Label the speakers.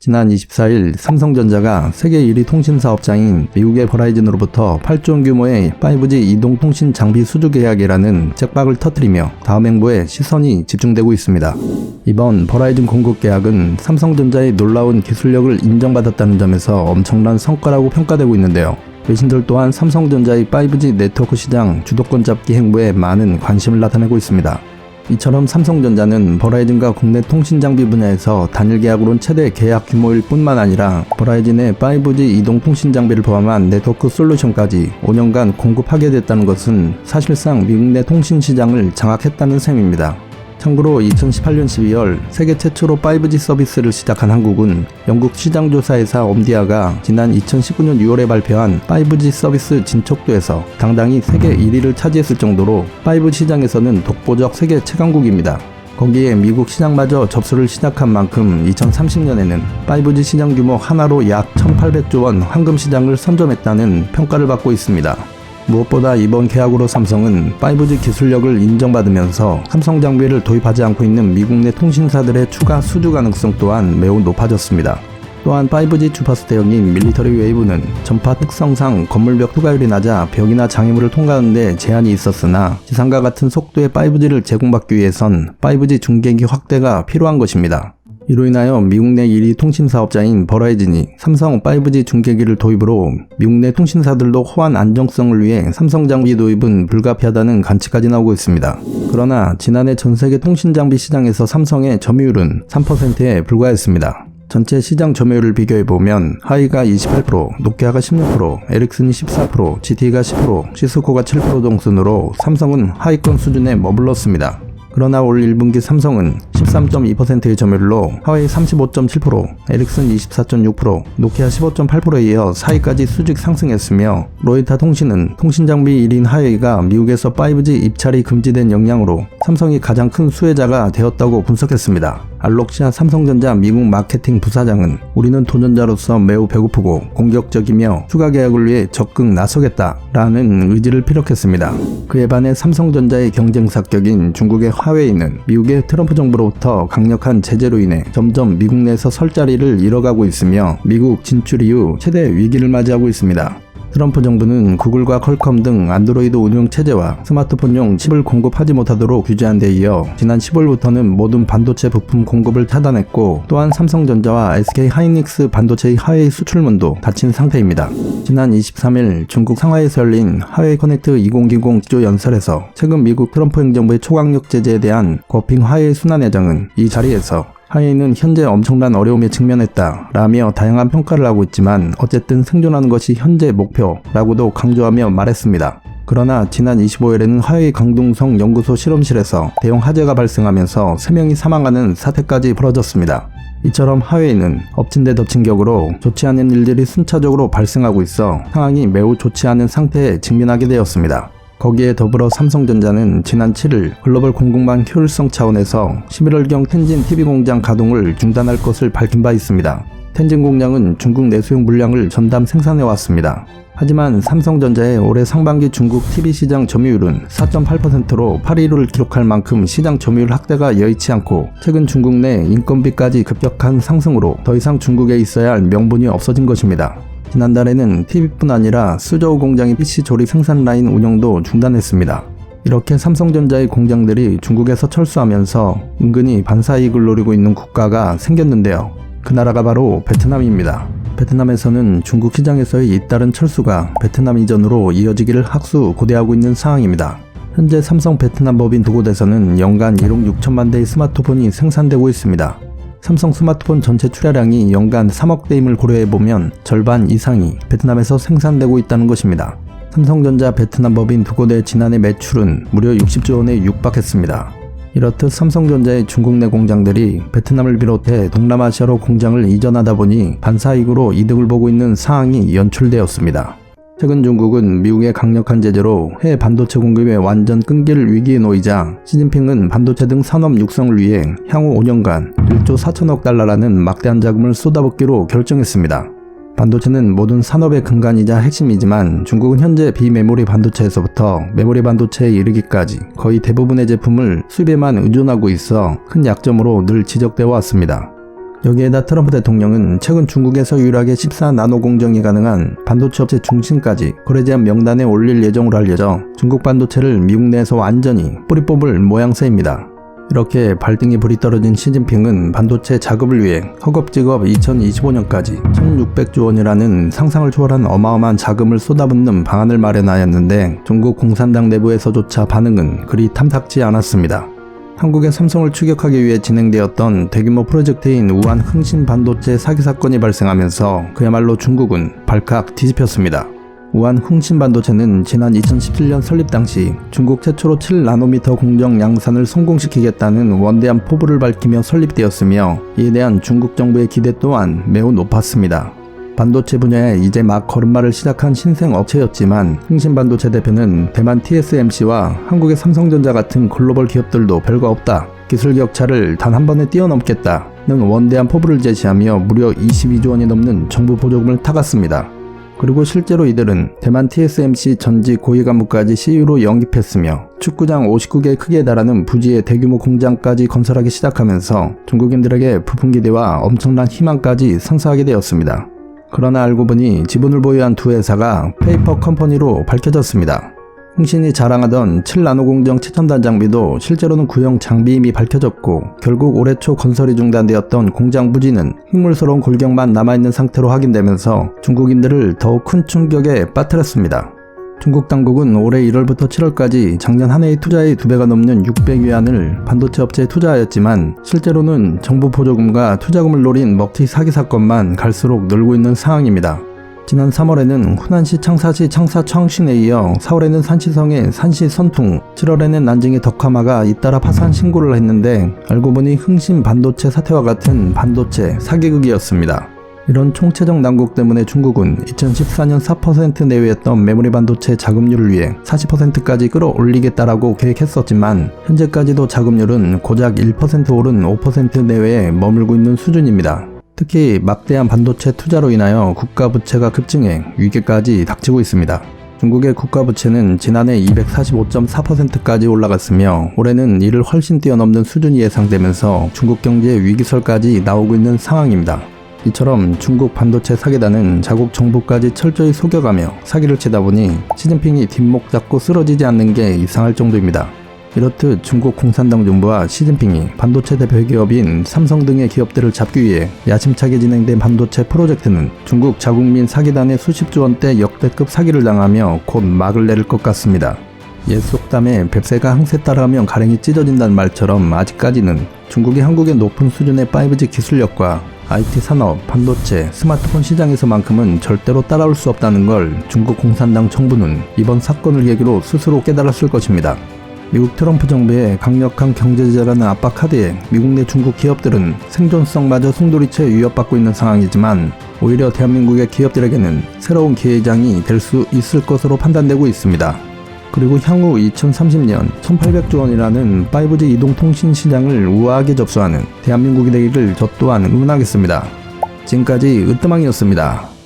Speaker 1: 지난 24일 삼성전자가 세계 1위 통신사업자인 미국의 버라이즌으로부터 8조 원 규모의 5G 이동통신 장비 수주 계약이라는 잭박을 터뜨리며 다음 행보에 시선이 집중되고 있습니다. 이번 버라이즌 공급 계약은 삼성전자의 놀라운 기술력을 인정받았다는 점에서 엄청난 성과라고 평가되고 있는데요. 외신들 또한 삼성전자의 5G 네트워크 시장 주도권 잡기 행보에 많은 관심을 나타내고 있습니다. 이처럼 삼성전자는 버라이즌과 국내 통신장비 분야에서 단일 계약으론 최대 계약 규모일 뿐만 아니라 버라이즌의 5G 이동 통신장비를 포함한 네트워크 솔루션까지 5년간 공급하게 됐다는 것은 사실상 미국 내 통신시장을 장악했다는 셈입니다. 참고로 2018년 12월 세계 최초로 5G 서비스를 시작한 한국은 영국 시장조사회사 엄디아가 지난 2019년 6월에 발표한 5G 서비스 진척도에서 당당히 세계 1위를 차지했을 정도로 5G 시장에서는 독보적 세계 최강국입니다. 거기에 미국 시장마저 접수를 시작한 만큼 2030년에는 5G 시장 규모 하나로 약 1,800조 원 황금 시장을 선점했다는 평가를 받고 있습니다. 무엇보다 이번 계약으로 삼성은 5G 기술력을 인정받으면서 삼성 장비를 도입하지 않고 있는 미국 내 통신사들의 추가 수주 가능성 또한 매우 높아졌습니다. 또한 5G 주파수 대역인 밀리터리 웨이브는 전파 특성상 건물벽 투과율이 낮아 벽이나 장애물을 통과하는 데 제한이 있었으나 지상과 같은 속도의 5G를 제공받기 위해선 5G 중계기 확대가 필요한 것입니다. 이로 인하여 미국 내 1위 통신사업자인 버라이즌이 삼성 5G 중계기를 도입으로 미국 내 통신사들도 호환 안정성을 위해 삼성 장비 도입은 불가피하다는 관측까지 나오고 있습니다. 그러나 지난해 전세계 통신장비 시장에서 삼성의 점유율은 3%에 불과했습니다. 전체 시장 점유율을 비교해보면 하이가 28%, 노키아가 16%, 에릭슨이 14%, GT가 10%, 시스코가 7% 정순으로 삼성은 하위권 수준에 머물렀습니다. 그러나 올 1분기 삼성은 13.2%의 점유율로 하웨이 35.7%, 에릭슨 24.6%, 노키아 15.8%에 이어 4위까지 수직 상승했으며 로이타 통신은 통신장비 1위인 하웨이가 미국에서 5G 입찰이 금지된 영향으로 삼성이 가장 큰 수혜자가 되었다고 분석했습니다. 알록시아 삼성전자 미국 마케팅 부사장은 우리는 도전자로서 매우 배고프고 공격적이며 추가 계약을 위해 적극 나서겠다라는 의지를 피력했습니다. 그에 반해 삼성전자의 경쟁사격인 중국의 화웨이는 미국의 트럼프 정부로부터 강력한 제재로 인해 점점 미국 내에서 설 자리를 잃어가고 있으며 미국 진출 이후 최대 위기를 맞이하고 있습니다. 트럼프 정부는 구글과 퀄컴 등 안드로이드 운영 체제와 스마트폰용 칩을 공급하지 못하도록 규제한 데 이어 지난 10월부터는 모든 반도체 부품 공급을 차단했고 또한 삼성전자와 SK 하이닉스 반도체의 하웨이 수출문도 닫힌 상태입니다. 지난 23일 중국 상하이에서 열린 하웨이 커넥트 2020 기조연설에서 최근 미국 트럼프 행정부의 초강력 제재에 대한 거핑 하웨이 순환회장은 이 자리에서 하웨이는 현재 엄청난 어려움에 직면했다 라며 다양한 평가를 하고 있지만 어쨌든 생존하는 것이 현재 목표라고도 강조하며 말했습니다. 그러나 지난 25일에는 하웨이 강동성 연구소 실험실에서 대형 화재가 발생하면서 3명이 사망하는 사태까지 벌어졌습니다. 이처럼 하웨이는 엎친 데 덮친 격으로 좋지 않은 일들이 순차적으로 발생하고 있어 상황이 매우 좋지 않은 상태에 직면하게 되었습니다. 거기에 더불어 삼성전자는 지난 7일 글로벌 공급망 효율성 차원에서 11월경 텐진 TV 공장 가동을 중단할 것을 밝힌 바 있습니다. 텐진 공장은 중국 내수용 물량을 전담 생산해왔습니다. 하지만 삼성전자의 올해 상반기 중국 TV 시장 점유율은 4.8%로 8위를 기록할 만큼 시장 점유율 확대가 여의치 않고 최근 중국 내 인건비까지 급격한 상승으로 더 이상 중국에 있어야 할 명분이 없어진 것입니다. 지난달에는 TV뿐 아니라 수저우 공장의 PC 조립 생산 라인 운영도 중단했습니다. 이렇게 삼성전자의 공장들이 중국에서 철수하면서 은근히 반사이익을 노리고 있는 국가가 생겼는데요. 그 나라가 바로 베트남입니다. 베트남에서는 중국 시장에서의 잇따른 철수가 베트남 이전으로 이어지기를 학수고대하고 있는 상황입니다. 현재 삼성 베트남 법인 두 곳에서는 연간 1억 6천만 대의 스마트폰이 생산되고 있습니다. 삼성 스마트폰 전체 출하량이 연간 3억 대임을 고려해보면 절반 이상이 베트남에서 생산되고 있다는 것입니다. 삼성전자 베트남 법인 두 곳의 지난해 매출은 무려 60조 원에 육박했습니다. 이렇듯 삼성전자의 중국 내 공장들이 베트남을 비롯해 동남아시아로 공장을 이전하다 보니 반사이익으로 이득을 보고 있는 상황이 연출되었습니다. 최근 중국은 미국의 강력한 제재로 해외 반도체 공급의 완전 끊길 위기에 놓이자 시진핑은 반도체 등 산업 육성을 위해 향후 5년간 1조 4천억 달러라는 막대한 자금을 쏟아붓기로 결정했습니다. 반도체는 모든 산업의 근간이자 핵심이지만 중국은 현재 비메모리 반도체에서부터 메모리 반도체에 이르기까지 거의 대부분의 제품을 수입에만 의존하고 있어 큰 약점으로 늘 지적되어 왔습니다. 여기에다 트럼프 대통령은 최근 중국에서 유일하게 14나노 공정이 가능한 반도체 업체 중심까지 거래 제한 명단에 올릴 예정으로 알려져 중국 반도체를 미국 내에서 완전히 뿌리 뽑을 모양새입니다. 이렇게 발등에 불이 떨어진 시진핑은 반도체 작업을 위해 허겁지겁 2025년까지 1600조 원이라는 상상을 초월한 어마어마한 자금을 쏟아붓는 방안을 마련하였는데 중국 공산당 내부에서조차 반응은 그리 탐탁지 않았습니다. 한국의 삼성을 추격하기 위해 진행되었던 대규모 프로젝트인 우한 흥신 반도체 사기 사건이 발생하면서 그야말로 중국은 발칵 뒤집혔습니다. 우한 흥신 반도체는 지난 2017년 설립 당시 중국 최초로 7나노미터 공정 양산을 성공시키겠다는 원대한 포부를 밝히며 설립되었으며 이에 대한 중국 정부의 기대 또한 매우 높았습니다. 반도체 분야에 이제 막 걸음마를 시작한 신생 업체였지만 흥신반도체 대표는 대만 TSMC와 한국의 삼성전자 같은 글로벌 기업들도 별거 없다. 기술 격차를 단 한 번에 뛰어넘겠다는 원대한 포부를 제시하며 무려 22조 원이 넘는 정부 보조금을 타갔습니다. 그리고 실제로 이들은 대만 TSMC 전직 고위 간부까지 CEO로 영입했으며 축구장 59개 크기에 달하는 부지의 대규모 공장까지 건설하기 시작하면서 중국인들에게 부푼 기대와 엄청난 희망까지 선사하게 되었습니다. 그러나 알고 보니 지분을 보유한 두 회사가 페이퍼 컴퍼니로 밝혀졌습니다. 흥신이 자랑하던 7나노 공정 최첨단 장비도 실제로는 구형 장비임이 밝혀졌고 결국 올해 초 건설이 중단되었던 공장 부지는 흉물스러운 골격만 남아있는 상태로 확인되면서 중국인들을 더욱 큰 충격에 빠뜨렸습니다. 중국 당국은 올해 1월부터 7월까지 작년 한 해의 투자의 2배가 넘는 600위안을 반도체 업체에 투자하였지만 실제로는 정부 보조금과 투자금을 노린 먹튀 사기 사건만 갈수록 늘고 있는 상황입니다. 지난 3월에는 후난시 창사시 창사청신에 이어 4월에는 산시성의 산시 선퉁, 7월에는 난징의 덕화마가 잇따라 파산 신고를 했는데 알고 보니 흥신 반도체 사태와 같은 반도체 사기극이었습니다. 이런 총체적 난국 때문에 중국은 2014년 4% 내외였던 메모리 반도체 자금률을 위해 40%까지 끌어올리겠다라고 계획했었지만 현재까지도 자금률은 고작 1% 오른 5% 내외에 머물고 있는 수준입니다. 특히 막대한 반도체 투자로 인하여 국가 부채가 급증해 위기까지 닥치고 있습니다. 중국의 국가 부채는 지난해 245.4%까지 올라갔으며 올해는 이를 훨씬 뛰어넘는 수준이 예상되면서 중국 경제의 위기설까지 나오고 있는 상황입니다. 이처럼 중국 반도체 사기단은 자국 정부까지 철저히 속여가며 사기를 치다 보니 시진핑이 뒷목 잡고 쓰러지지 않는 게 이상할 정도입니다. 이렇듯 중국 공산당 정부와 시진핑이 반도체 대표 기업인 삼성 등의 기업들을 잡기 위해 야심차게 진행된 반도체 프로젝트는 중국 자국민 사기단의 수십조 원대 역대급 사기를 당하며 곧 막을 내릴 것 같습니다. 옛 속담에 뱁새가 항새 따라가면 가랭이 찢어진다는 말처럼 아직까지는 중국이 한국의 높은 수준의 5G 기술력과 IT 산업, 반도체, 스마트폰 시장에서만큼은 절대로 따라올 수 없다는 걸 중국 공산당 정부는 이번 사건을 계기로 스스로 깨달았을 것입니다. 미국 트럼프 정부의 강력한 경제제재라는 압박 카드에 미국 내 중국 기업들은 생존성마저 송두리째 위협받고 있는 상황이지만 오히려 대한민국의 기업들에게는 새로운 기회장이 될 수 있을 것으로 판단되고 있습니다. 그리고 향후 2030년 1800조 원이라는 5G 이동통신 시장을 우아하게 접수하는 대한민국이 되기를 저 또한 응원하겠습니다. 지금까지 으뜸왕이었습니다.